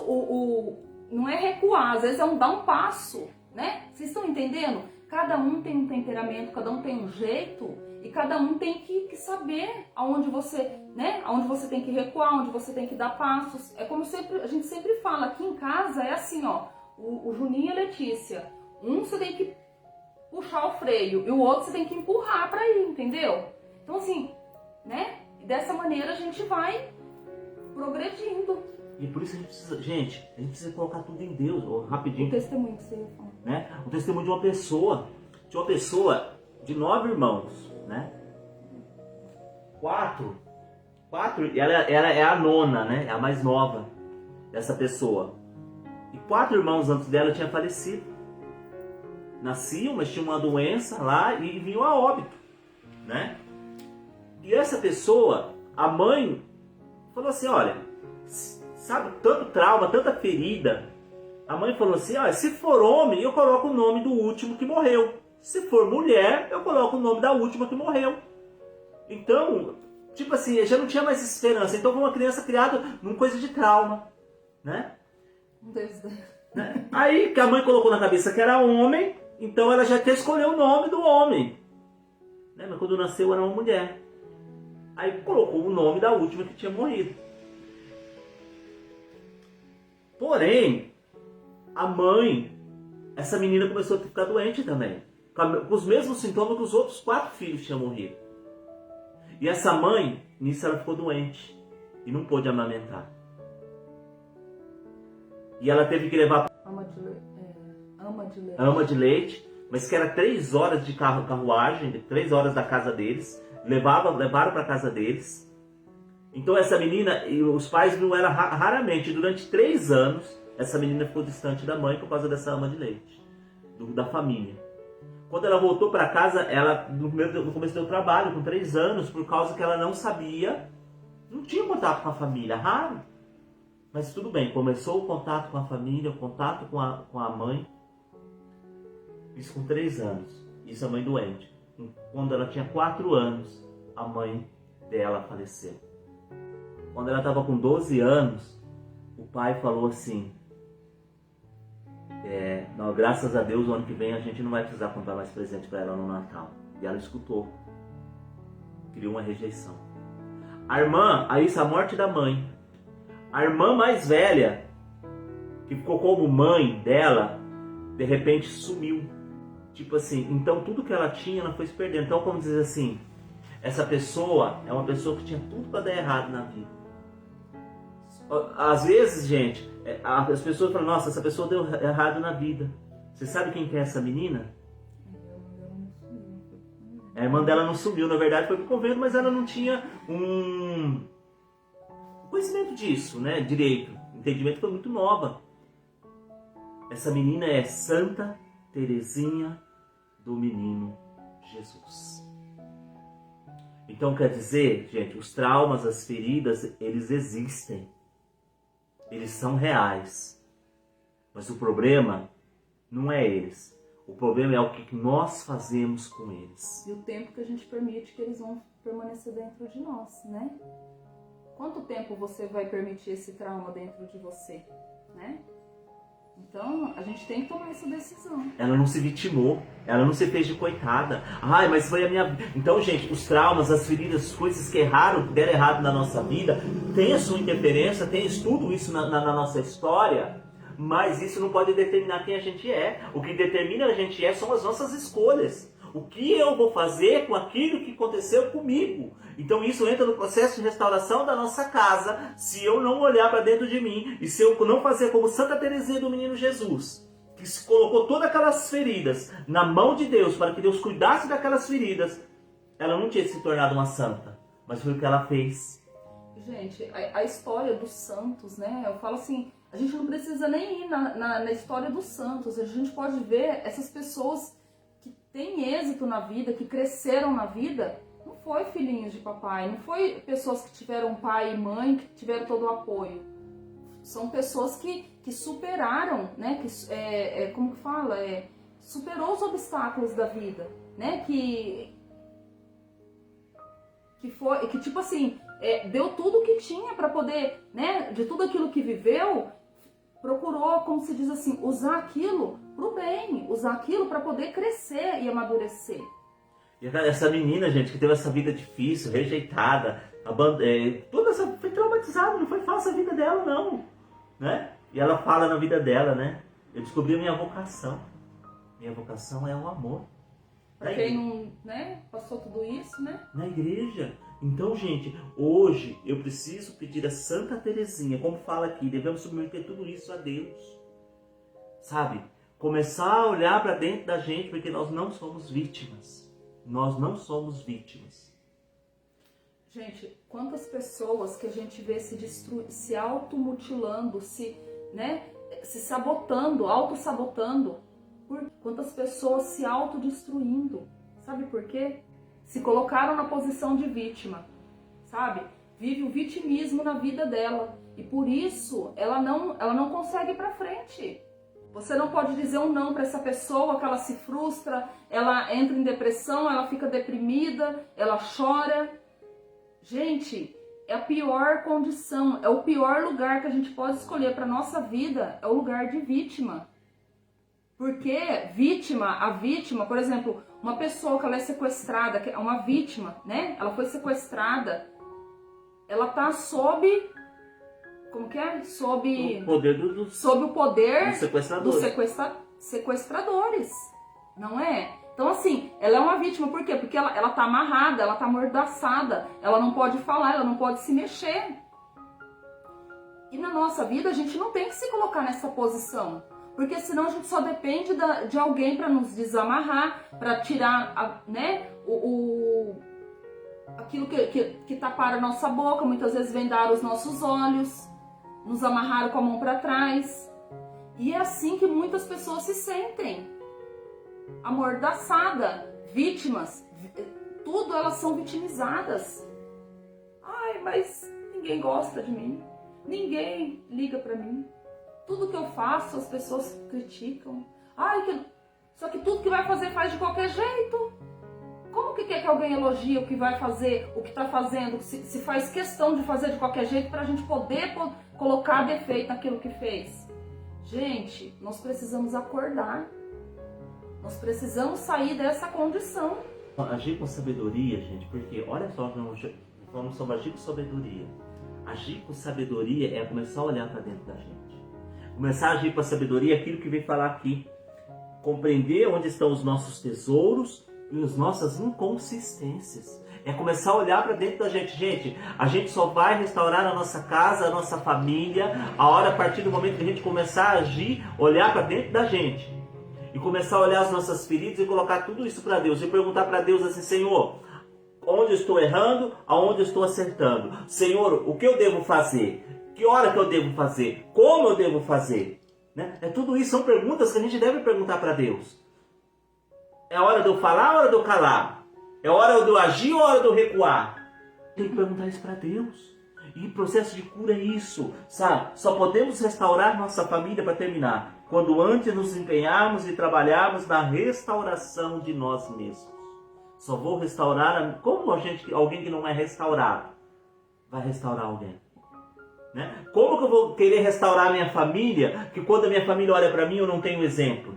não é recuar, às vezes é dar um passo, né? Vocês estão entendendo? Cada um tem um temperamento, cada um tem um jeito e cada um tem que saber aonde você, né? Aonde você tem que recuar, onde você tem que dar passos. É como a gente sempre fala, aqui em casa é assim, ó, o Juninho e a Letícia. Um você tem que puxar o freio e o outro você tem que empurrar para ir, entendeu? Então assim, né? E dessa maneira a gente vai progredindo. E por isso a gente precisa colocar tudo em Deus, rapidinho. O testemunho que você ia falar. Né? O testemunho de uma pessoa de 9 irmãos, né? 4, e ela é a nona, né? É a mais nova dessa pessoa. E 4 irmãos antes dela tinham falecido. Nasciam, mas tinham uma doença lá e vinham a óbito, né? E essa pessoa, a mãe, falou assim, olha, sabe, tanto trauma, tanta ferida. A mãe falou assim, olha, se for homem, eu coloco o nome do último que morreu. Se for mulher, eu coloco o nome da última que morreu. Então, tipo assim, já não tinha mais esperança. Então foi uma criança criada numa coisa de trauma, né? Né? Aí que a mãe colocou na cabeça que era homem, então ela já até escolheu o nome do homem. Né? Mas quando nasceu era uma mulher. Aí colocou o nome da última que tinha morrido. Porém, a mãe, essa menina começou a ficar doente também. Com os mesmos sintomas que os outros 4 filhos tinham morrido. E essa mãe, nisso ela ficou doente. E não pôde amamentar. E ela teve que levar ama de leite, mas que era 3 horas de carruagem, 3 horas da casa deles. Levaram para casa deles. Então essa menina, os pais não eram raramente, durante 3 anos, essa menina ficou distante da mãe por causa dessa ama de leite, da família. Quando ela voltou para casa, ela no começo do trabalho, com 3 anos, por causa que ela não sabia, não tinha contato com a família, raro. Mas tudo bem, começou o contato com a família, o contato com a mãe, isso com 3 anos, isso a mãe doente. Quando ela tinha 4 anos, a mãe dela faleceu. Quando ela estava com 12 anos, o pai falou assim, não, graças a Deus, o ano que vem a gente não vai precisar comprar mais presente para ela no Natal. E ela escutou. Criou uma rejeição. A irmã, a morte da mãe, A irmã mais velha, que ficou como mãe dela, de repente sumiu. Tipo assim, então tudo que ela tinha, ela foi se perdendo. Então, como dizer assim, essa pessoa é uma pessoa que tinha tudo para dar errado na vida. Às vezes, gente, as pessoas falam, nossa, essa pessoa deu errado na vida. Você sabe quem que é essa menina? A irmã dela não sumiu, na verdade foi pro convento, mas ela não tinha um conhecimento disso, né, direito. O entendimento foi muito nova. Essa menina é Santa Teresinha do Menino Jesus. Então quer dizer, gente, os traumas, as feridas, eles existem. Eles são reais. Mas o problema não é eles. O problema é o que nós fazemos com eles. E o tempo que a gente permite que eles vão permanecer dentro de nós, né? Quanto tempo você vai permitir esse trauma dentro de você, né? Então, a gente tem que tomar essa decisão. Ela não se vitimou, ela não se fez de coitada. Ai, mas foi a minha... Então, gente, os traumas, as feridas, as coisas que erraram, que deram errado na nossa vida, tem a sua interferência, tem tudo isso na nossa história, mas isso não pode determinar quem a gente é. O que determina a gente são as nossas escolhas. O que eu vou fazer com aquilo que aconteceu comigo? Então isso entra no processo de restauração da nossa casa, se eu não olhar para dentro de mim e se eu não fazer como Santa Teresinha do Menino Jesus, que se colocou todas aquelas feridas na mão de Deus para que Deus cuidasse daquelas feridas, ela não tinha se tornado uma santa, mas foi o que ela fez. Gente, a história dos santos, né? Eu falo assim, a gente não precisa nem ir na história dos santos, a gente pode ver essas pessoas que têm êxito na vida, que cresceram na vida. Não foi filhinhos de papai, não foi pessoas que tiveram pai e mãe, que tiveram todo o apoio. São pessoas que superaram, né? Como que fala? Superou os obstáculos da vida, né? Que tipo assim, deu tudo o que tinha para poder, né? De tudo aquilo que viveu, procurou, como se diz assim, usar aquilo pro bem, usar aquilo para poder crescer e amadurecer. E essa menina, gente, que teve essa vida difícil, rejeitada, toda essa foi traumatizada, não foi fácil a vida dela, não, né? E ela fala na vida dela, né? Eu descobri a minha vocação. Minha vocação é o amor. Pra quem não, né, passou tudo isso, né? Na igreja. Então, gente, hoje eu preciso pedir a Santa Teresinha, como fala aqui, devemos submeter tudo isso a Deus. Sabe? Começar a olhar para dentro da gente, porque nós não somos vítimas. Nós não somos vítimas. Gente, quantas pessoas que a gente vê se automutilando, se sabotando, autossabotando. Quantas pessoas se autodestruindo. Sabe por quê? Se colocaram na posição de vítima, sabe? Vive o vitimismo na vida dela. E por isso ela não consegue ir pra frente. Você não pode dizer um não para essa pessoa, que ela se frustra, ela entra em depressão, ela fica deprimida, ela chora. Gente, é a pior condição, é o pior lugar que a gente pode escolher para nossa vida, é o lugar de vítima. Porque a vítima, por exemplo, uma pessoa que ela é sequestrada, que é uma vítima, né? Ela foi sequestrada, ela tá sob... Como que é? Sob o poder dos sequestradores, não é? Então assim, ela é uma vítima, por quê? Porque ela tá amarrada, ela tá amordaçada, ela não pode falar, ela não pode se mexer. E na nossa vida a gente não tem que se colocar nessa posição, porque senão a gente só depende de alguém para nos desamarrar, para tirar aquilo que tapara a nossa boca, muitas vezes vendar os nossos olhos, nos amarraram com a mão para trás. E é assim que muitas pessoas se sentem. Amordaçada, vítimas, tudo elas são vitimizadas. Ai, mas ninguém gosta de mim, ninguém liga para mim. Tudo que eu faço as pessoas criticam. Ai, só que tudo que vai fazer faz de qualquer jeito. Como que quer que alguém elogie o que vai fazer, o que está fazendo, se faz questão de fazer de qualquer jeito para a gente poder colocar defeito naquilo que fez? Gente, nós precisamos acordar. Nós precisamos sair dessa condição. Agir com sabedoria, gente, porque olha só, vamos agir com sabedoria. Agir com sabedoria é começar a olhar para dentro da gente. Começar a agir com a sabedoria é aquilo que vem falar aqui. Compreender onde estão os nossos tesouros e as nossas inconsistências. É começar a olhar para dentro da gente. Gente, a gente só vai restaurar a nossa casa, a nossa família, a partir do momento que a gente começar a agir, olhar para dentro da gente. E começar a olhar as nossas feridas e colocar tudo isso para Deus. E perguntar para Deus assim, Senhor, onde eu estou errando, aonde eu estou acertando? Senhor, o que eu devo fazer? Que hora que eu devo fazer? Como eu devo fazer? Né? Tudo isso são perguntas que a gente deve perguntar para Deus. É hora de eu falar ou hora de eu calar? É hora de eu agir ou hora de eu recuar? Tem que perguntar isso para Deus. E o processo de cura é isso, sabe? Só podemos restaurar nossa família, para terminar, quando antes nos empenharmos e trabalharmos na restauração de nós mesmos. Só vou restaurar... Como alguém que não é restaurado vai restaurar alguém? Né? Como que eu vou querer restaurar a minha família, que quando a minha família olha para mim eu não tenho exemplo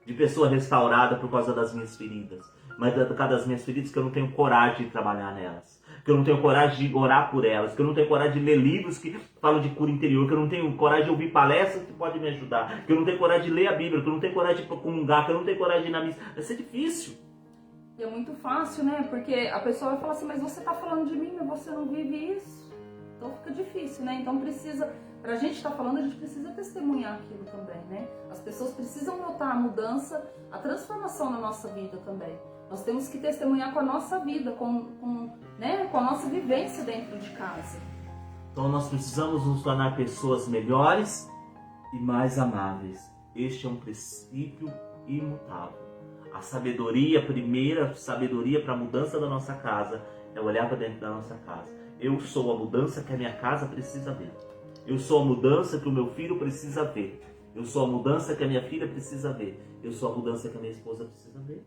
de pessoa restaurada por causa das minhas feridas? Mas por causa das minhas feridas que eu não tenho coragem de trabalhar nelas, que eu não tenho coragem de orar por elas, que eu não tenho coragem de ler livros que falam de cura interior, que eu não tenho coragem de ouvir palestras que podem me ajudar, que eu não tenho coragem de ler a Bíblia, que eu não tenho coragem de comungar, que eu não tenho coragem de ir na missa. Vai ser difícil. E é muito fácil, né? Porque a pessoa vai falar assim, mas você tá falando de mim, mas você não vive isso. Então fica difícil, né? Então pra gente estar falando, a gente precisa testemunhar aquilo também, né? As pessoas precisam notar a mudança, a transformação na nossa vida também. Nós temos que testemunhar com a nossa vida, com a nossa vivência dentro de casa. Então nós precisamos nos tornar pessoas melhores e mais amáveis. Este é um princípio imutável. A sabedoria, a primeira sabedoria para a mudança da nossa casa é olhar para dentro da nossa casa. Eu sou a mudança que a minha casa precisa ver. Eu sou a mudança que o meu filho precisa ver. Eu sou a mudança que a minha filha precisa ver. Eu sou a mudança que a minha esposa precisa ver.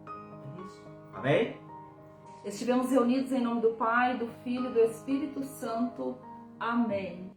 É isso. Amém? Estivemos reunidos em nome do Pai, do Filho e do Espírito Santo. Amém.